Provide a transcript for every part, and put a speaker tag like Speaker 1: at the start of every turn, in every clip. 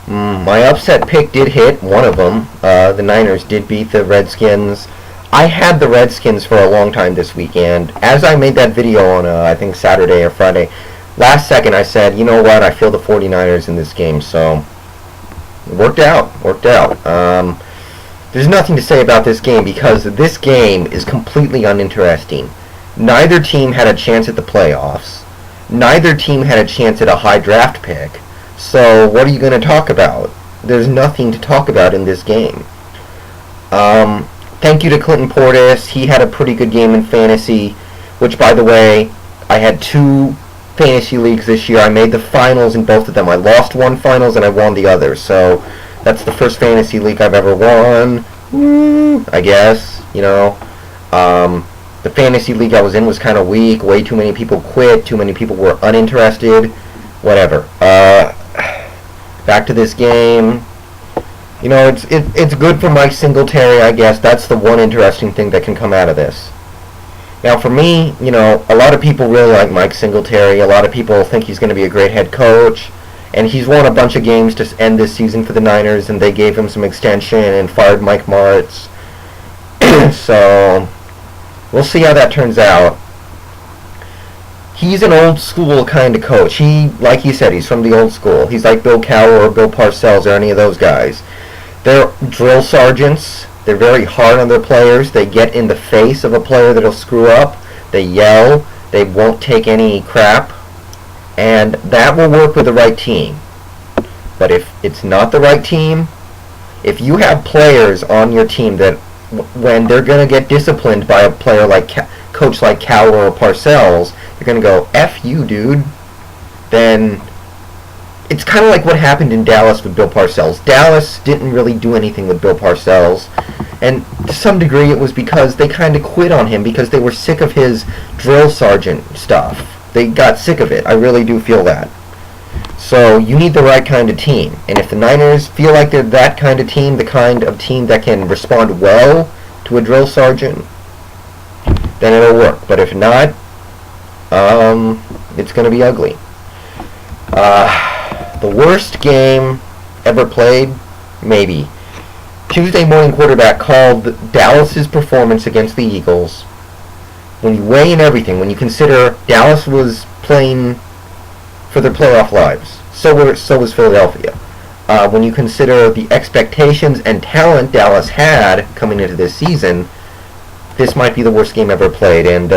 Speaker 1: My upset pick did hit, one of them. The Niners did beat the Redskins. I had the Redskins for a long time this weekend. As I made that video on, I think, Saturday or Friday, last second I said, you know what, I feel the 49ers in this game, so it worked out. There's nothing to say about this game because this game is completely uninteresting. Neither team had a chance at the playoffs. Neither team had a chance at a high draft pick. So what are you going to talk about? There's nothing to talk about in this game. Thank you to Clinton Portis. He had a pretty good game in fantasy, which, by the way, I had 2 fantasy leagues this year. I made the finals in both of them. I lost one finals and I won the other. So that's the first fantasy league I've ever won. I guess, you know. The fantasy league I was in was kind of weak. Way too many people quit. Too many people were uninterested. Whatever. Back to this game. You know, it's good for Mike Singletary, I guess. That's the one interesting thing that can come out of this. Now, for me, you know, a lot of people really like Mike Singletary. A lot of people think he's going to be a great head coach. And he's won a bunch of games to end this season for the Niners, and they gave him some extension and fired Mike Martz. So, we'll see how that turns out. He's an old school kind of coach. Like he said, he's from the old school. He's like Bill Cowher or Bill Parcells or any of those guys. They're drill sergeants. They're very hard on their players. They get in the face of a player that'll screw up. They yell. They won't take any crap. And that will work with the right team. But if it's not the right team, if you have players on your team that when they're going to get disciplined by a player like coach like Cowher or Parcells, they're going to go, F you, dude. Then it's kind of like what happened in Dallas with Bill Parcells. Dallas didn't really do anything with Bill Parcells. And to some degree it was because they kind of quit on him because they were sick of his drill sergeant stuff. They got sick of it. I really do feel that. So you need the right kind of team. And if the Niners feel like they're that kind of team, the kind of team that can respond well to a drill sergeant, then it'll work. But if not, it's going to be ugly. The worst game ever played? Maybe. Tuesday Morning Quarterback called Dallas's performance against the Eagles. When you weigh in everything, when you consider Dallas was playing for their playoff lives, so was Philadelphia. When you consider the expectations and talent Dallas had coming into this season, this might be the worst game ever played, and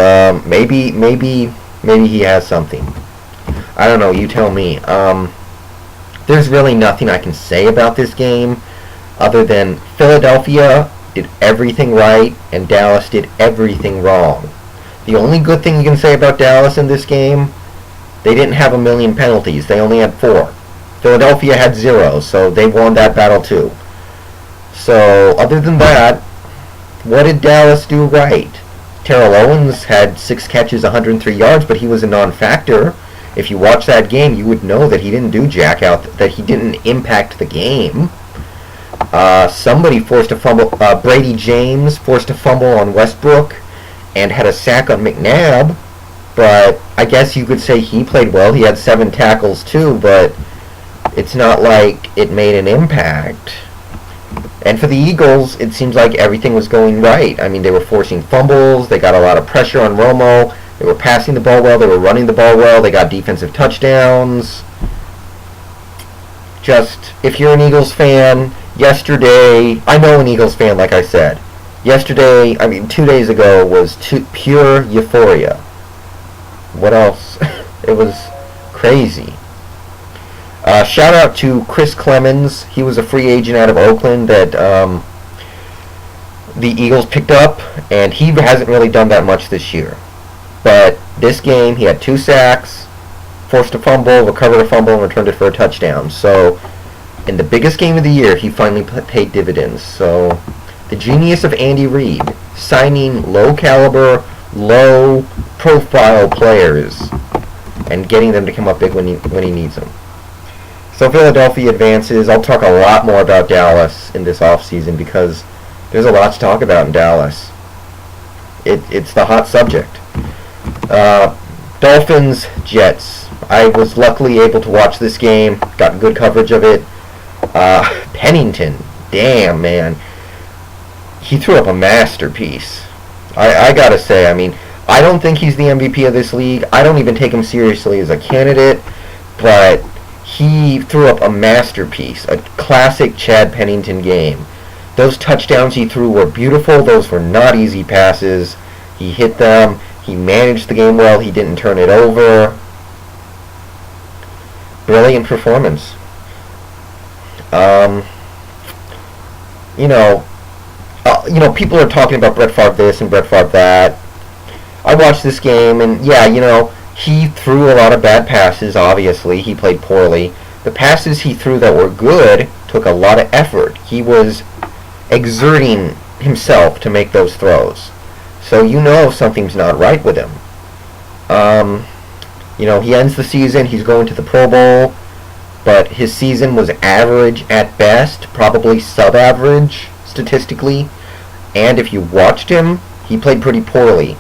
Speaker 1: maybe he has something. I don't know, you tell me. There's really nothing I can say about this game other than Philadelphia did everything right and Dallas did everything wrong. The only good thing you can say about Dallas in this game, they didn't have 1 million penalties. They only had 4. Philadelphia had 0, so they won that battle too. So, other than that, what did Dallas do right? Terrell Owens had 6 catches, 103 yards, but he was a non-factor. If you watch that game, you would know that he didn't do jack out, that he didn't impact the game. Somebody forced a fumble. Brady James forced a fumble on Westbrook and had a sack on McNabb. But I guess you could say he played well. He had 7 tackles too, but it's not like it made an impact. And for the Eagles, it seems like everything was going right. I mean, they were forcing fumbles. They got a lot of pressure on Romo. They were passing the ball well. They were running the ball well. They got defensive touchdowns. Just, if you're an Eagles fan, yesterday, I know an Eagles fan, like I said. Yesterday, 2 days ago, was pure euphoria. What else? It was crazy. Shout out to Chris Clemens. He was a free agent out of Oakland that the Eagles picked up, and he hasn't really done that much this year. But this game, he had 2 sacks, forced a fumble, recovered a fumble, and returned it for a touchdown. So, in the biggest game of the year, he finally paid dividends. So, the genius of Andy Reid, signing low-caliber, low-profile players and getting them to come up big when he needs them. So Philadelphia advances. I'll talk a lot more about Dallas in this offseason because there's a lot to talk about in Dallas. It's the hot subject. Dolphins, Jets. I was luckily able to watch this game. Got good coverage of it. Pennington, damn, man. He threw up a masterpiece. I gotta say, I mean, I don't think he's the MVP of this league. I don't even take him seriously as a candidate, but he threw up a masterpiece, a classic Chad Pennington game. Those touchdowns he threw were beautiful. Those were not easy passes. He hit them. He managed the game well. He didn't turn it over. Brilliant performance. People are talking about Brett Favre this and Brett Favre that. I watched this game, and yeah, he threw a lot of bad passes, obviously. He played poorly. The passes he threw that were good took a lot of effort. He was exerting himself to make those throws. So something's not right with him. He ends the season, he's going to the Pro Bowl, but his season was average at best, probably sub-average statistically. And if you watched him, he played pretty poorly.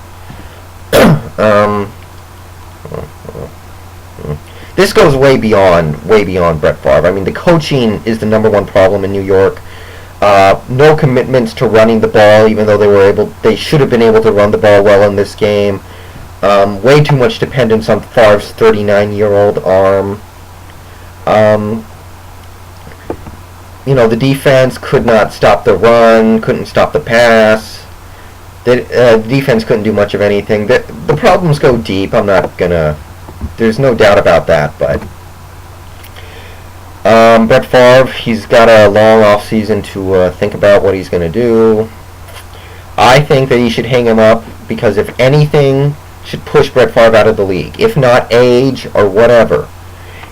Speaker 1: This goes way beyond Brett Favre. I mean, the coaching is the number one problem in New York. No commitments to running the ball, even though they should have been able to run the ball well in this game. Way too much dependence on Favre's 39-year-old arm. The defense could not stop the run, couldn't stop the pass. The defense couldn't do much of anything. The problems go deep. There's no doubt about that, but Brett Favre, he's got a long off season to think about what he's going to do. I think that he should hang him up, because if anything should push Brett Favre out of the league, if not age or whatever,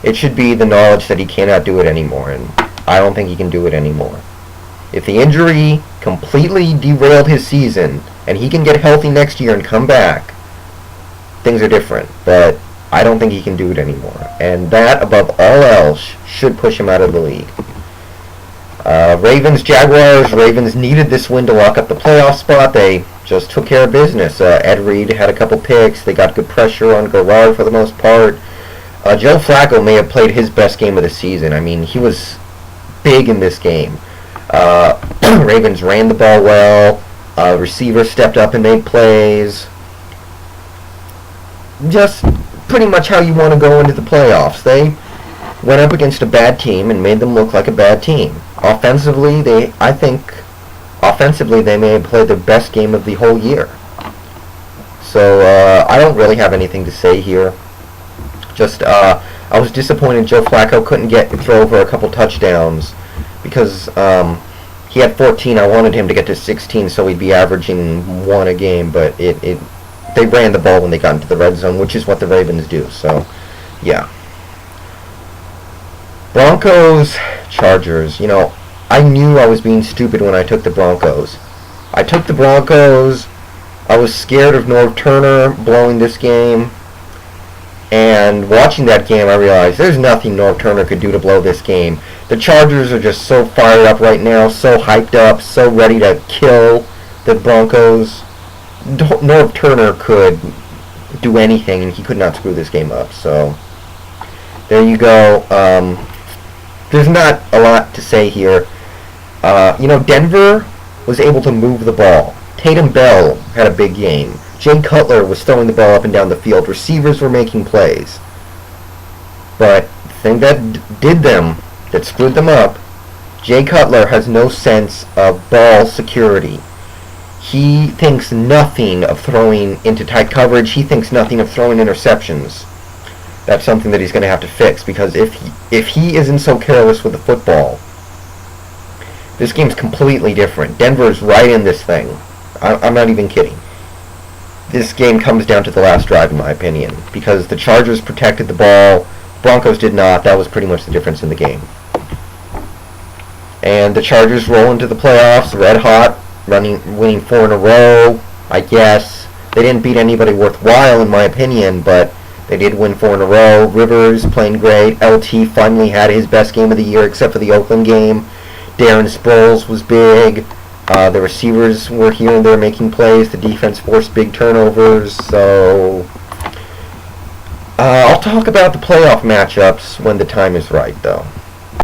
Speaker 1: it should be the knowledge that he cannot do it anymore, and I don't think he can do it anymore. If the injury completely derailed his season and he can get healthy next year and come back, things are different, but I don't think he can do it anymore. And that, above all else, should push him out of the league. Ravens-Jaguars. Ravens needed this win to lock up the playoff spot. They just took care of business. Ed Reed had a couple picks. They got good pressure on Garrard for the most part. Joe Flacco may have played his best game of the season. I mean, he was big in this game. Ravens ran the ball well. Receivers stepped up and made plays. Just pretty much how you want to go into the playoffs. They went up against a bad team and made them look like a bad team. Offensively, they may have played their best game of the whole year. So I don't really have anything to say here. Just I was disappointed Joe Flacco couldn't throw over a couple touchdowns, because he had 14. I wanted him to get to 16 so he'd be averaging 1 a game, but they ran the ball when they got into the red zone, which is what the Ravens do. So, yeah. Broncos, Chargers. I knew I was being stupid when I took the Broncos. I took the Broncos. I was scared of Norv Turner blowing this game. And watching that game, I realized there's nothing Norv Turner could do to blow this game. The Chargers are just so fired up right now, so hyped up, so ready to kill the Broncos. Norv Turner could do anything, and he could not screw this game up. So, there you go. There's not a lot to say here. Denver was able to move the ball. Tatum Bell had a big game. Jay Cutler was throwing the ball up and down the field. Receivers were making plays. But the thing that screwed them up, Jay Cutler has no sense of ball security. He thinks nothing of throwing into tight coverage. He thinks nothing of throwing interceptions. That's something that he's going to have to fix, because if he isn't so careless with the football, this game's completely different. Denver's right in this thing. I'm not even kidding. This game comes down to the last drive, in my opinion, because the Chargers protected the ball, Broncos did not. That was pretty much the difference in the game. And the Chargers roll into the playoffs, red hot, winning 4 in a row, I guess. They didn't beat anybody worthwhile, in my opinion, but they did win 4 in a row. Rivers playing great. LT finally had his best game of the year, except for the Oakland game. Darren Sproles was big. The receivers were here and there making plays. The defense forced big turnovers. So I'll talk about the playoff matchups when the time is right, though.